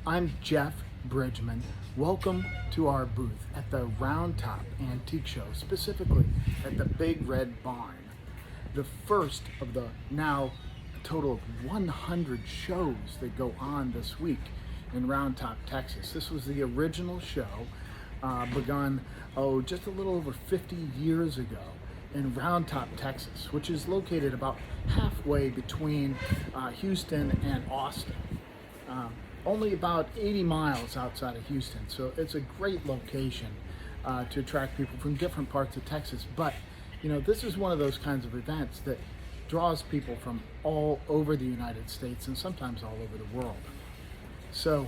I'm Jeff Bridgman. Welcome to our booth at the Round Top Antique Show, specifically at the Big Red Barn. The first of the now total of 100 shows that go on this week in Round Top, Texas. This was the original show, begun just a little over 50 years ago in Round Top, Texas, which is located about halfway between Houston and Austin. Only about 80 miles outside of Houston, so it's a great location to attract people from different parts of Texas. But you know, this is one of those kinds of events that draws people from all over the United States and sometimes all over the world. So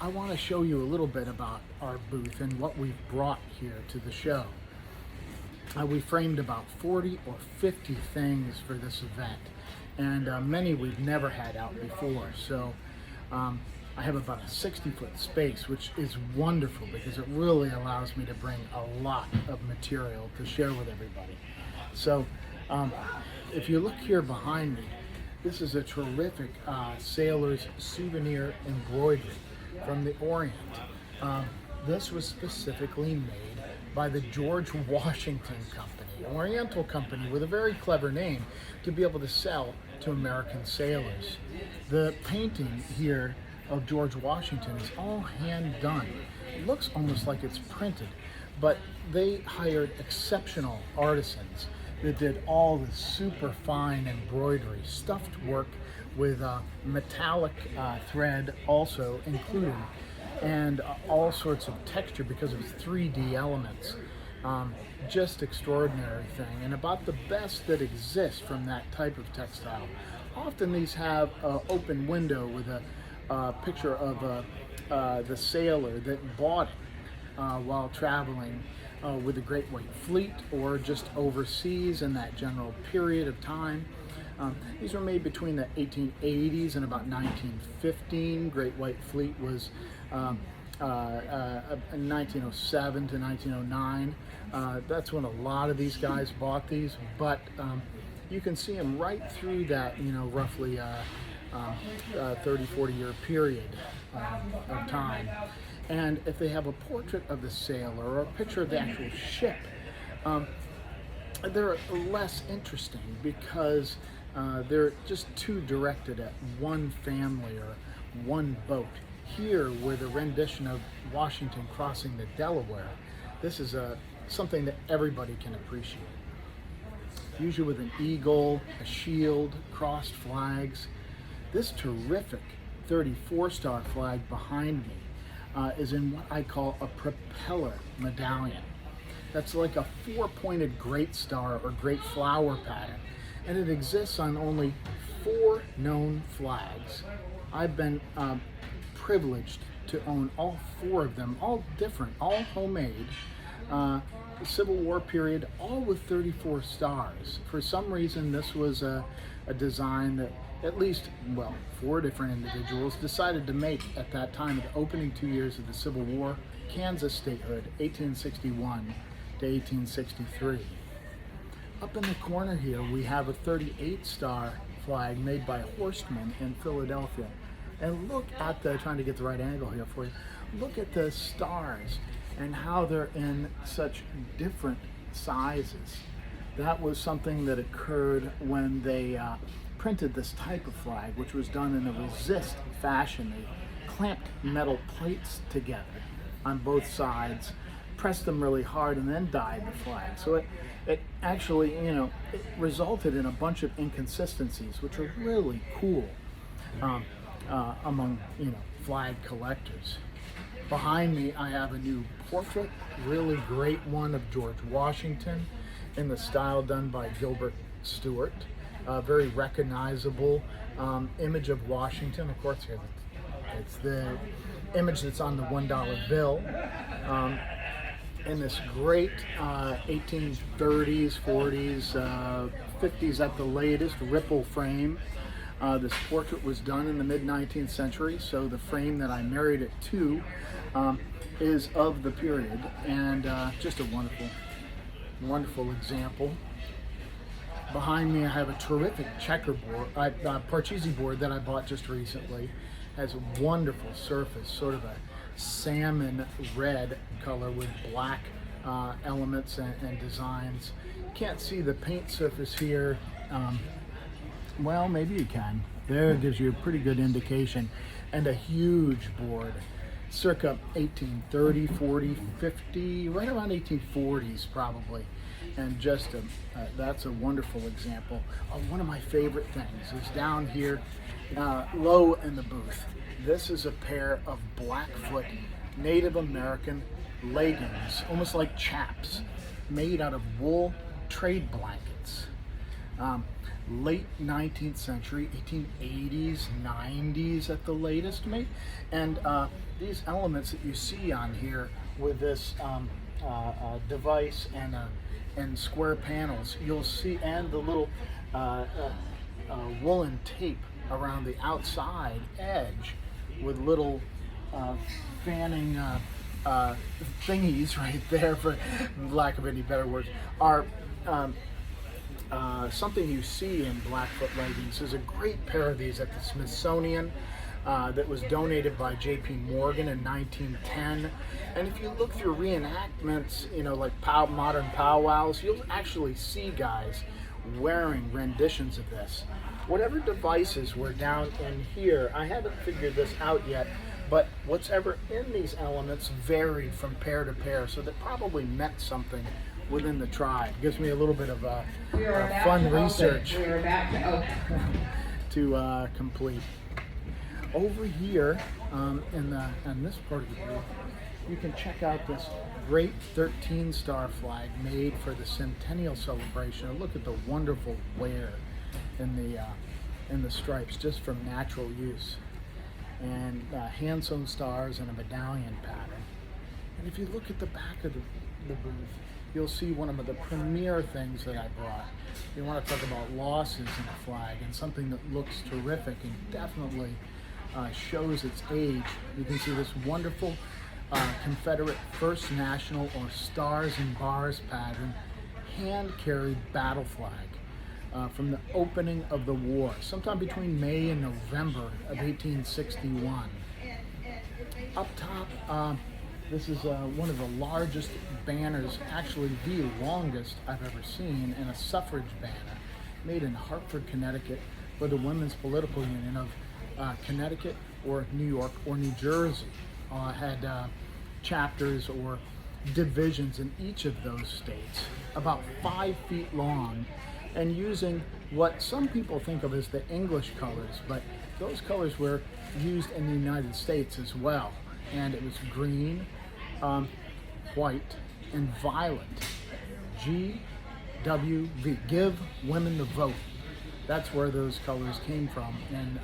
I want to show you a little bit about our booth and what we've brought here to the show. We framed about 40 or 50 things for this event, and many we've never had out before. So I have about a 60-foot space, which is wonderful because it really allows me to bring a lot of material to share with everybody. So if you look here behind me, this is a terrific sailor's souvenir embroidery from the Orient. This was specifically made by the George Washington Company, an Oriental company with a very clever name to be able to sell to American sailors. The painting here of George Washington is all hand done. It looks almost like it's printed, but they hired exceptional artisans that did all the super fine embroidery, stuffed work with metallic thread also included, and all sorts of texture because of its 3D elements. Just extraordinary thing, and about the best that exists from that type of textile. Often these have an open window with a picture of the sailor that bought it while traveling with the Great White Fleet or just overseas in that general period of time. These were made between the 1880s and about 1915. Great White Fleet was 1907 to 1909. That's when a lot of these guys bought these, but you can see them right through that, you know, roughly 30-40 year period of time. And if they have a portrait of the sailor or a picture of the actual ship, they're less interesting because they're just too directed at one family or one boat. Here, with a rendition of Washington crossing the Delaware, this is something that everybody can appreciate. Usually with an eagle, a shield, crossed flags. This terrific 34-star flag behind me is in what I call a Propeller Medallion. That's like a four-pointed great star or great flower pattern, and it exists on only 4 known flags. I've been privileged to own all 4 of them, all different, all homemade, Civil War period, all with 34 stars. For some reason, this was a design that at least, 4 different individuals decided to make at that time, of the opening 2 years of the Civil War, Kansas statehood, 1861 to 1863. Up in the corner here, we have a 38-star flag made by Horstman in Philadelphia. And look at trying to get the right angle here for you, look at the stars and how they're in such different sizes. That was something that occurred when they printed this type of flag, which was done in a resist fashion. They clamped metal plates together on both sides, pressed them really hard, and then dyed the flag. So it actually, you know, it resulted in a bunch of inconsistencies, which are really cool among, you know, flag collectors. Behind me, I have a new portrait, really great one of George Washington in the style done by Gilbert Stuart. Very recognizable image of Washington. Of course, here it's the image that's on the $1 bill. In this great 1830s, 40s, 50s at the latest ripple frame. This portrait was done in the mid-19th century, so the frame that I married it to is of the period, and just a wonderful, wonderful example. Behind me I have a terrific checkerboard, Parcheesi board that I bought just recently, Has a wonderful surface, sort of a salmon red color with black elements and designs. Can't see the paint surface here. Well, maybe you can. There gives you a pretty good indication. And a huge board, circa 1830, 40, 50, right around 1840s probably. And just that's a wonderful example. One of my favorite things is down here, low in the booth. This is a pair of Blackfoot Native American leggings, almost like chaps, made out of wool trade blankets. Late 19th century, 1880s, 90s at the latest, maybe. And these elements that you see on here with this device and square panels, you'll see, and the little woolen tape around the outside edge with little fanning thingies right there, for lack of any better words, are something you see in Blackfoot leggings. There's a great pair of these at the Smithsonian that was donated by J.P. Morgan in 1910. And if you look through reenactments, like modern powwows, you'll actually see guys wearing renditions of this. Whatever devices were down in here, I haven't figured this out yet, but whatever in these elements varied from pair to pair, so that probably meant something within the tribe. Gives me a little bit of fun research to complete. Over here, in this part of the group, you can check out this great 13-star flag made for the centennial celebration. And look at the wonderful wear in the stripes, just from natural use, and hand-sewn stars and a medallion pattern. And if you look at the back of the booth, you'll see one of the premier things that I brought. You want to talk about losses in a flag, and something that looks terrific and definitely shows its age. You can see this wonderful Confederate First National or Stars and Bars pattern hand-carried battle flag from the opening of the war, sometime between May and November of 1861. Up top, this is one of the largest banners, actually the longest I've ever seen, and a suffrage banner made in Hartford, Connecticut, for the Women's Political Union of Connecticut or New York or New Jersey. Had chapters or divisions in each of those states, about 5 feet long, and using what some people think of as the English colors, but those colors were used in the United States as well. And it was green, white, and violet. GWV, Give Women the Vote. That's where those colors came from in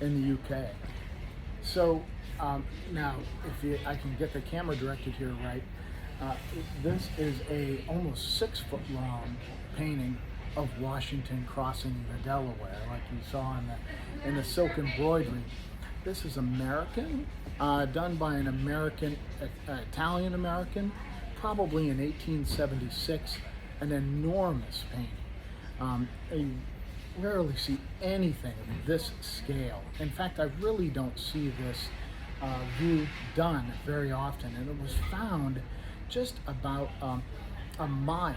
the UK. So now, if I can get the camera directed here right, this is a almost 6 foot long painting of Washington crossing the Delaware, like you saw in the silk embroidery. This is American, done by an Italian-American, probably in 1876, an enormous painting. You rarely see anything of this scale. In fact, I really don't see this view done very often, and it was found just about a mile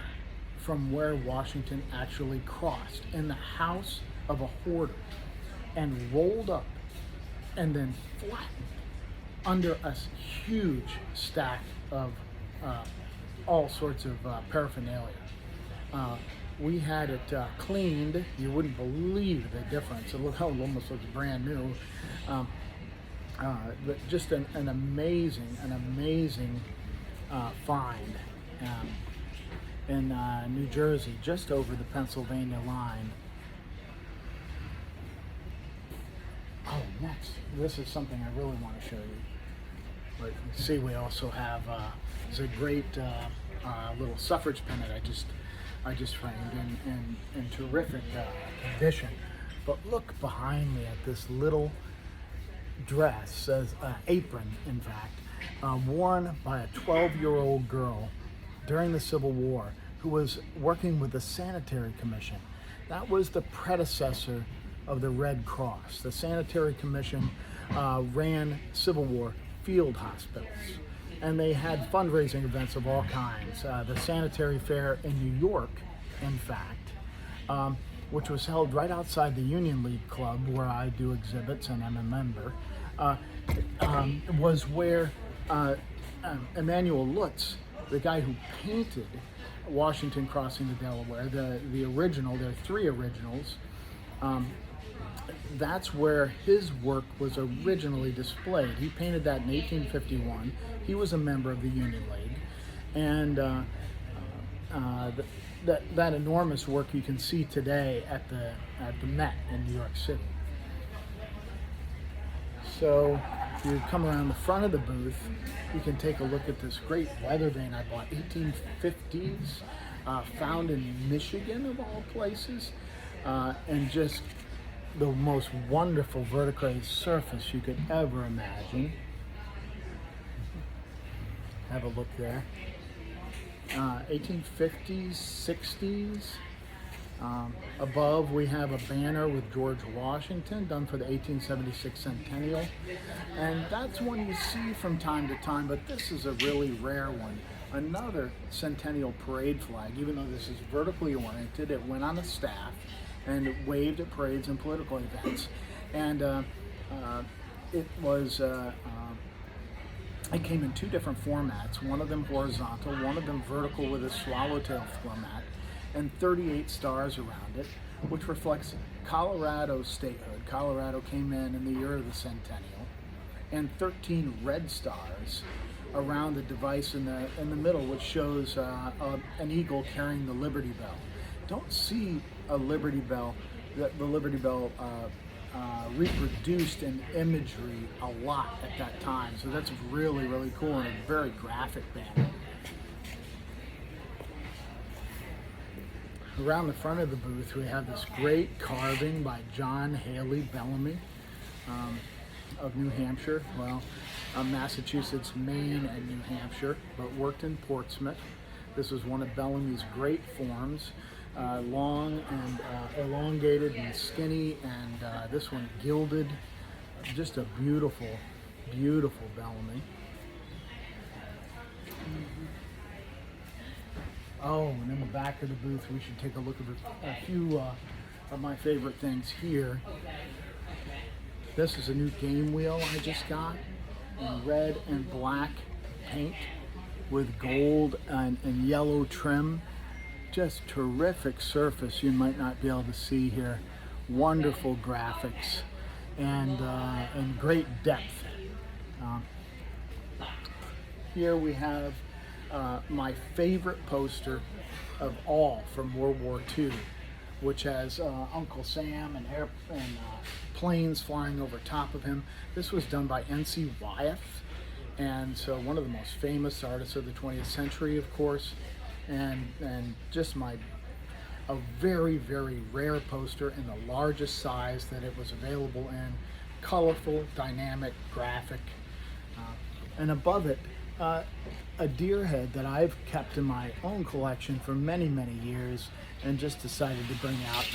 from where Washington actually crossed, in the house of a hoarder, and rolled up and then flattened under a huge stack of all sorts of paraphernalia. We had it cleaned. You wouldn't believe the difference. It almost looks brand new. But just an amazing find in New Jersey, just over the Pennsylvania line. Oh, next, this is something I really want to show you. But you see, we also have there's a great little suffrage pen that I just framed in terrific condition. But look behind me at this little dress, says apron, in fact, worn by a 12-year-old girl during the Civil War who was working with the Sanitary Commission. That was the predecessor of the Red Cross. The Sanitary Commission ran Civil War field hospitals, and they had fundraising events of all kinds. The Sanitary Fair in New York, in fact, which was held right outside the Union League Club where I do exhibits and I'm a member, was where Emanuel Lutz, the guy who painted Washington crossing the Delaware, the original, there are three originals, that's where his work was originally displayed. He painted that in 1851. He was a member of the Union League, and that enormous work you can see today at the Met in New York City. So if you come around the front of the booth, you can take a look at this great weather vane I bought, 1850s, found in Michigan of all places, and just the most wonderful verticalized surface you could ever imagine. Have a look there. 1850s, 60s. Above we have a banner with George Washington done for the 1876 centennial, and that's one you see from time to time, but this is a really rare one. Another centennial parade flag, even though this is vertically oriented, it went on a staff and it waved at parades and political events, and it came in two different formats, one of them horizontal, one of them vertical with a swallowtail format, and 38 stars around it, which reflects Colorado's statehood. Colorado came in the year of the centennial, and 13 red stars around the device in the middle, which shows an eagle carrying the Liberty Bell. Don't see a Liberty Bell, the Liberty Bell reproduced in imagery a lot at that time, so that's really, really cool and a very graphic banner. Around the front of the booth, we have this great carving by John Haley Bellamy of New Hampshire, Massachusetts, Maine, and New Hampshire, but worked in Portsmouth. This was one of Bellamy's great forms, long and elongated and skinny, and this one gilded, just a beautiful, beautiful Bellamy. Oh, and in the back of the booth, we should take a look at a few of my favorite things here. This is a new game wheel I just got in red and black paint with gold and yellow trim. Just terrific surface you might not be able to see here. Wonderful graphics and great depth. Here we have my favorite poster of all from World War II, which has Uncle Sam and planes flying over top of him. This was done by N.C. Wyeth, and so one of the most famous artists of the 20th century, of course, and just a very, very rare poster in the largest size that it was available in, colorful, dynamic, graphic, and above it, a deer head that I've kept in my own collection for many, many years and just decided to bring out.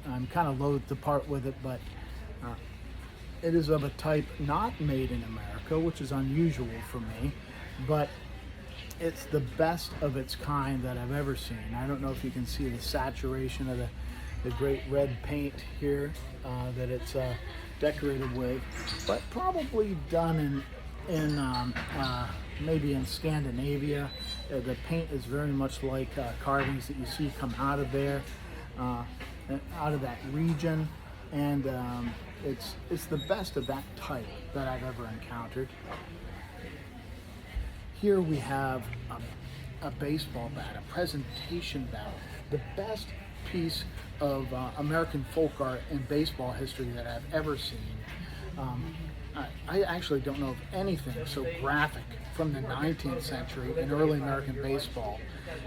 I'm kind of loath to part with it, but it is of a type not made in America, which is unusual for me, but it's the best of its kind that I've ever seen. I don't know if you can see the saturation of the great red paint here that it's decorated with, but probably done in maybe in Scandinavia. The paint is very much like carvings that you see come out of there, out of that region, and it's the best of that type that I've ever encountered. Here we have a baseball bat, a presentation bat, the best piece of American folk art and baseball history that I've ever seen. I actually don't know of anything so graphic from the 19th century in early American baseball,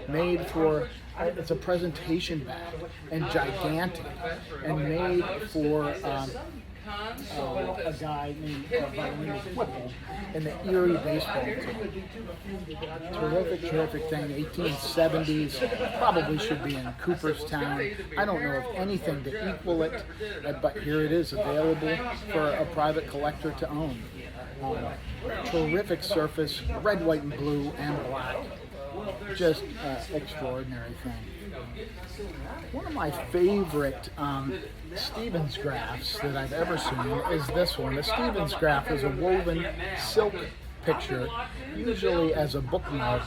made for, it's a presentation bat and gigantic, and made for a guy named by the name of Whipple in the Erie baseball team. Terrific thing, 1870s, probably should be in Cooperstown. I don't know of anything to equal it, but here it is available for a private collector to own. Terrific surface, red, white, and blue, and black. Just extraordinary thing. One of my favorite Stevens graphs that I've ever seen is this one. The Stevens graph is a woven silk picture, usually as a bookmark.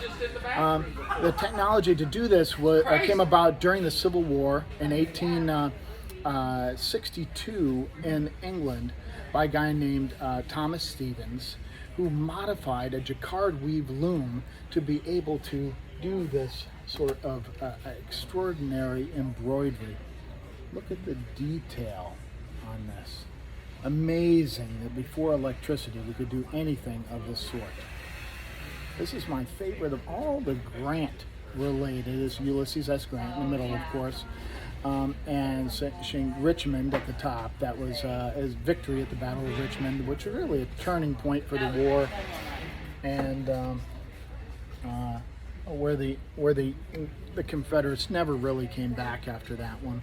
The technology to do this came about during the Civil War in 1862 in England by a guy named Thomas Stevens, who modified a jacquard weave loom to be able to do this sort of extraordinary embroidery. Look at the detail on this. Amazing that before electricity we could do anything of this sort. This is my favorite of all the Grant related. Is Ulysses S. Grant in the middle, of course, and saying Richmond at the top. That was his victory at the Battle of Richmond, which was really a turning point for the war, and where the Confederates never really came back after that one.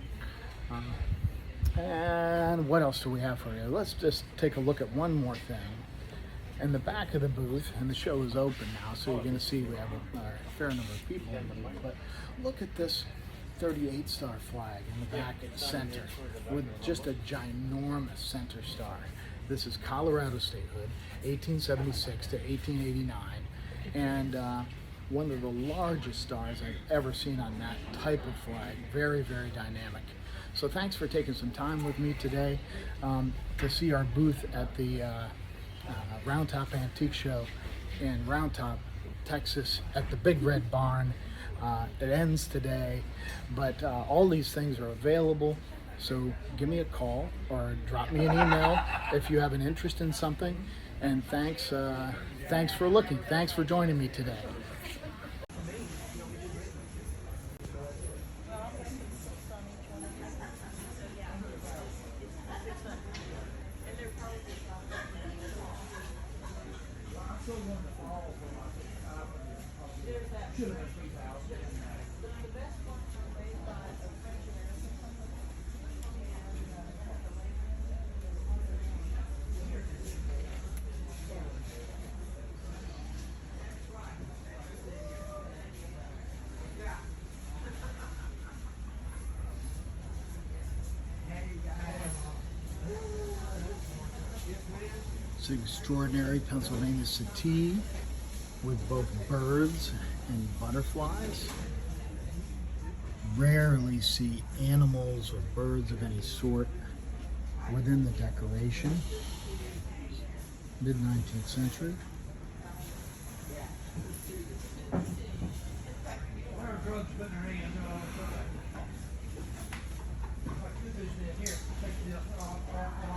And what else do we have for you? Let's just take a look at one more thing. In the back of the booth, and the show is open now, so you're going to see we have a fair number of people in the booth. But look at this 38-star flag in the back at the center with just a ginormous center star. This is Colorado statehood, 1876 to 1889, and one of the largest stars I've ever seen on that type of flag. Very, very dynamic. So thanks for taking some time with me today to see our booth at the Round Top Antique Show in Round Top, Texas, at the Big Red Barn. It ends today, but all these things are available. So give me a call or drop me an email if you have an interest in something. And thanks for looking. Thanks for joining me today. It's an extraordinary Pennsylvania settee with both birds and butterflies. Rarely see animals or birds of any sort within the decoration. Mid-19th century.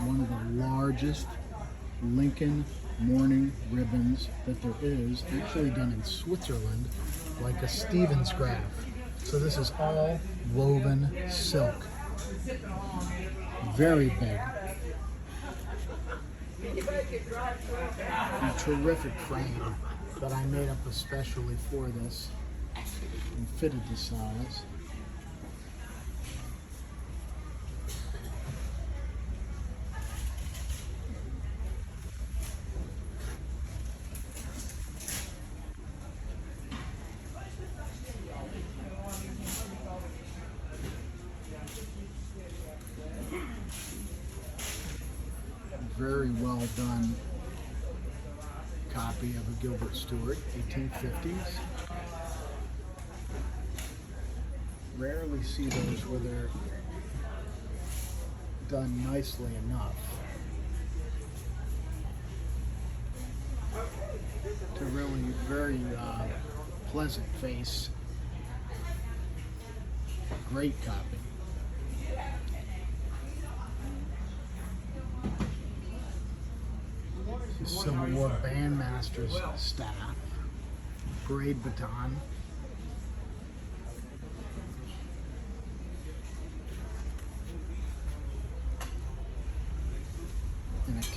One of the largest Lincoln mourning ribbons that there is, actually done in Switzerland, like a Stevens graph. So this is all woven silk. Very big. A terrific frame that I made up especially for this and fitted the size. Very well done copy of a Gilbert Stuart, 1850s. Rarely see those where they're done nicely enough to really very pleasant face. Great copy. Civil War bandmaster's staff, parade baton.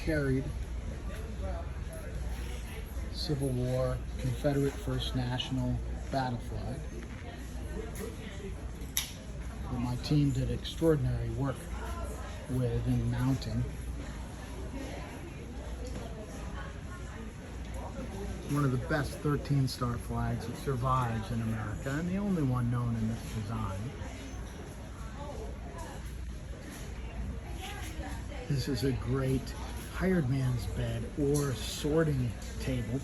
carried Civil War Confederate First National battle flag that my team did extraordinary work with in mounting. One of the best 13-star flags that survives in America, and the only one known in this design. This is a great hired man's bed or sorting table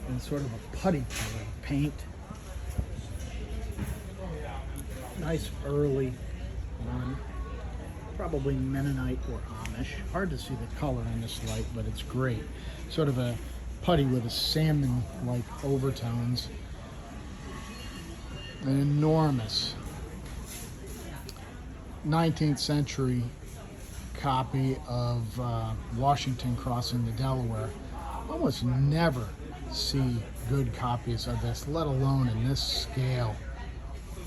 in sort of a putty color paint. Nice early one, probably Mennonite or Amish. Hard to see the color in this light, but it's great. Sort of a putty with a salmon-like overtones. An enormous 19th century copy of Washington crossing the Delaware. Almost never see good copies of this, let alone in this scale.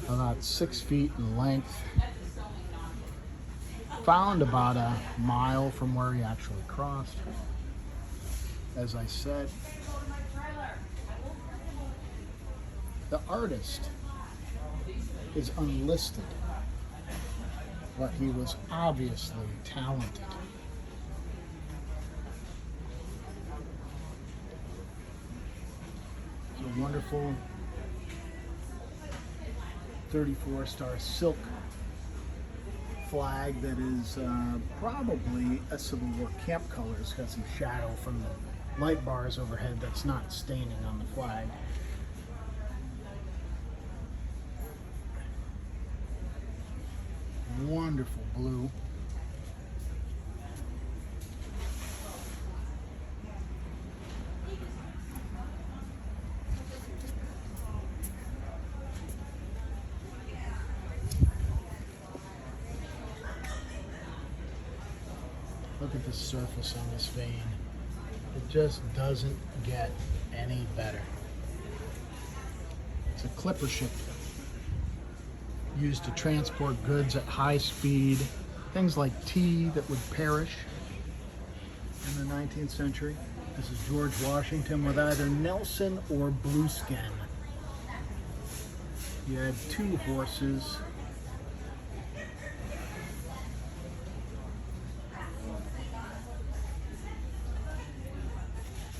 About 6 feet in length. Found about a mile from where he actually crossed. As I said, the artist is unlisted, but he was obviously talented. It's a wonderful 34-star silk flag that is probably a Civil War camp colors. Got some shadow from the light bars overhead that's not staining on the flag. Wonderful blue. Look at the surface on this vein. It just doesn't get any better. It's a clipper ship used to transport goods at high speed, things like tea that would perish in the 19th century. This is George Washington with either Nelson or Blueskin. You had 2 horses.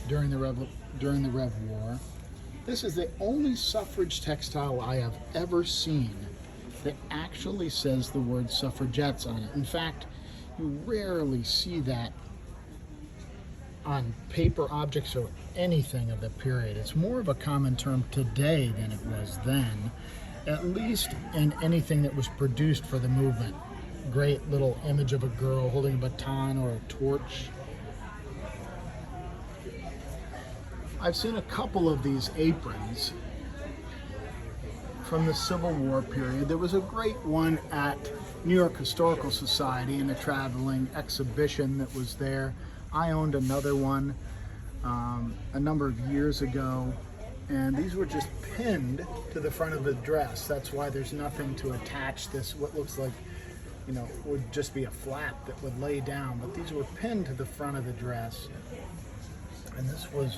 During the Rev War. This is the only suffrage textile I have ever seen that actually says the word suffragettes on it. In fact, you rarely see that on paper objects or anything of the period. It's more of a common term today than it was then, at least in anything that was produced for the movement. Great little image of a girl holding a baton or a torch. I've seen a couple of these aprons from the Civil War period. There was a great one at New York Historical Society in a traveling exhibition that was there. I owned another one a number of years ago, and these were just pinned to the front of the dress. That's why there's nothing to attach this, what looks like, you know, would just be a flap that would lay down, but these were pinned to the front of the dress. And this was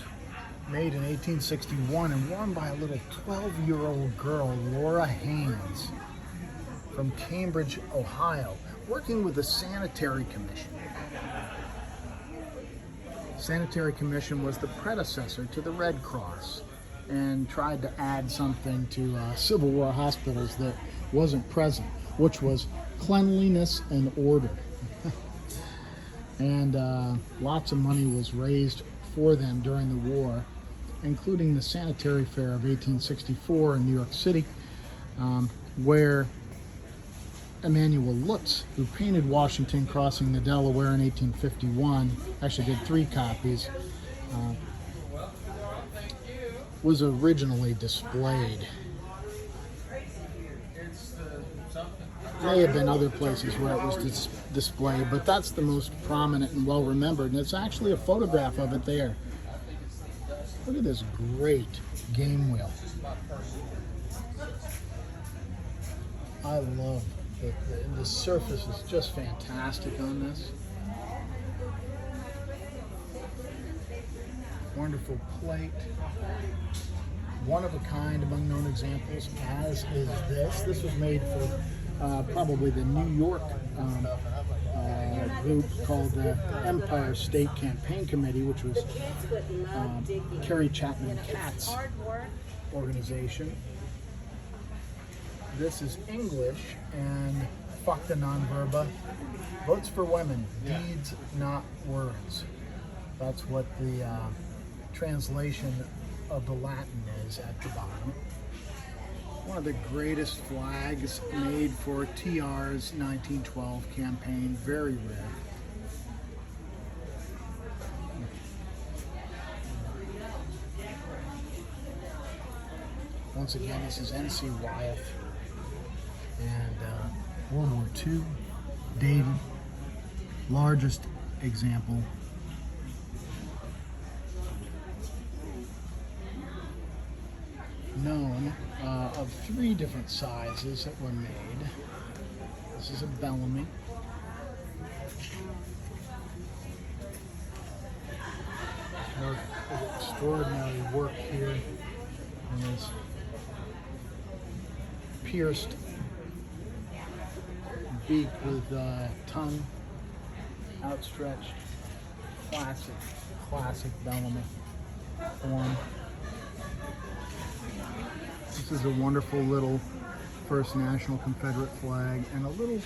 made in 1861 and worn by a little 12-year-old girl, Laura Haynes, from Cambridge, Ohio, working with the Sanitary Commission. Sanitary Commission was the predecessor to the Red Cross and tried to add something to Civil War hospitals that wasn't present, which was cleanliness and order. And lots of money was raised for them during the war, including the Sanitary Fair of 1864 in New York City, where Emanuel Lutz, who painted Washington crossing the Delaware in 1851, actually did 3 copies, was originally displayed. There may have been other places where it was displayed, but that's the most prominent and well remembered, and it's actually a photograph of it there. Look at this great game wheel. I love it. The surface is just fantastic on this. Wonderful plate. One of a kind among known examples, as is this. This was made for probably the New York group called the Empire State Campaign Committee, which was Carrie Chapman Catt's organization. This is English, and fuck the non-verba. Votes for women, deeds, not words. That's what the translation of the Latin is at the bottom. One of the greatest flags made for TR's 1912 campaign, very rare. Once again, this is N.C. Wyeth, and World War II, dated, largest example. Known of 3 different sizes that were made. This is a Bellamy. Extraordinary work here. And this pierced beak with tongue outstretched. Classic Bellamy form. This is a wonderful little First National Confederate flag, and a little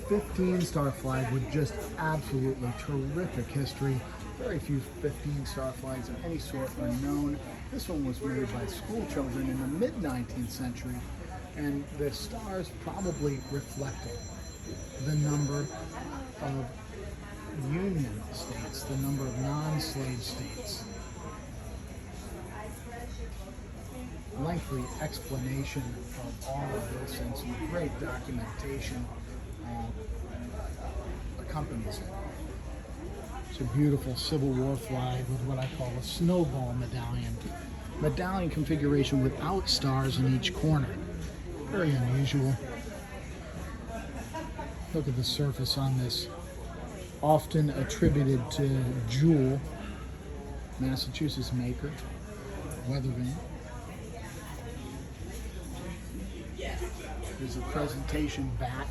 15-star flag with just absolutely terrific history. Very few 15-star flags of any sort are known. This one was made by school children in the mid-19th century, and the stars probably reflecting the number of Union states, the number of non-slave states. Lengthy explanation of all of this, and some great documentation accompanies it. It's a beautiful Civil War flag with what I call a snowball medallion. Medallion configuration without stars in each corner. Very unusual. Look at the surface on this. Often attributed to Jewel, Massachusetts maker, Weatherby. There's a presentation bat,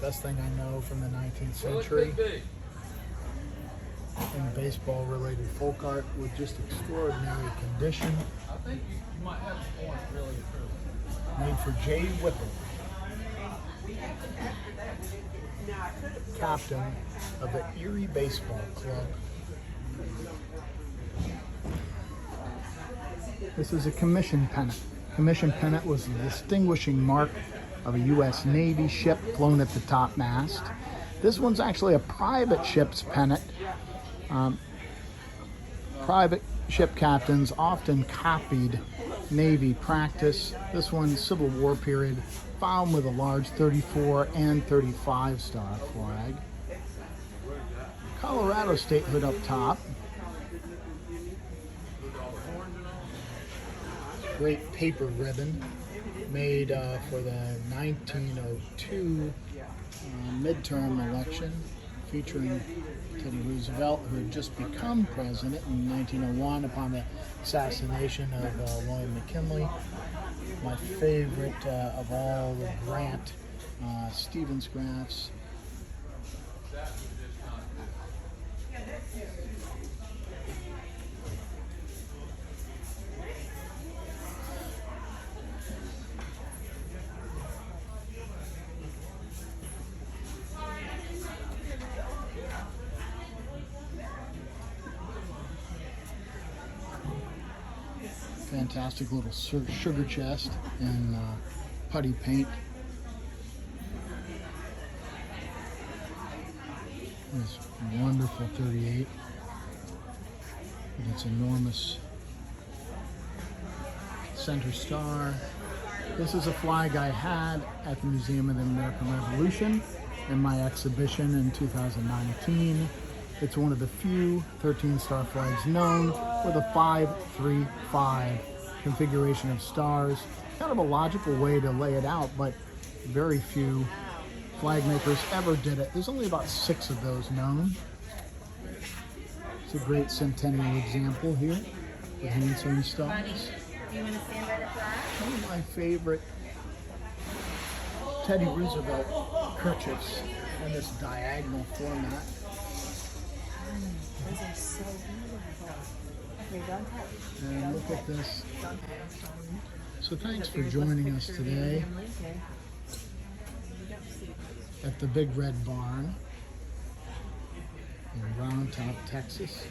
best thing I know from the 19th century. And baseball-related folk art with just extraordinary condition. I think you might have a point, really. Made for J. Whipple, captain of the Erie Baseball Club. This is a commission pennant. Commission pennant was the distinguishing mark of a U.S. Navy ship flown at the topmast. This one's actually a private ship's pennant. Private ship captains often copied Navy practice. This one's Civil War period, found with a large 34 and 35 star flag. Colorado statehood up top. Great paper ribbon made for the 1902 midterm election, featuring Teddy Roosevelt, who had just become president in 1901 upon the assassination of William McKinley. My favorite of all the Grant Stevens graphs. Fantastic little sugar chest in putty paint. This wonderful 38 with its enormous center star. This is a flag I had at the Museum of the American Revolution in my exhibition in 2019. It's one of the few 13-star flags known with a 5-3-5 configuration of stars. Kind of a logical way to lay it out, but very few flag makers ever did it. There's only about 6 of those known. It's a great centennial example here with hand-sewn stars. Do you want to stand by the flag? One of my favorite Teddy Roosevelt kerchiefs in this diagonal format. Those are so beautiful. Okay, don't touch. And look at this. Don't touch. So thanks for joining us today at the Big Red Barn in Round Top, Texas.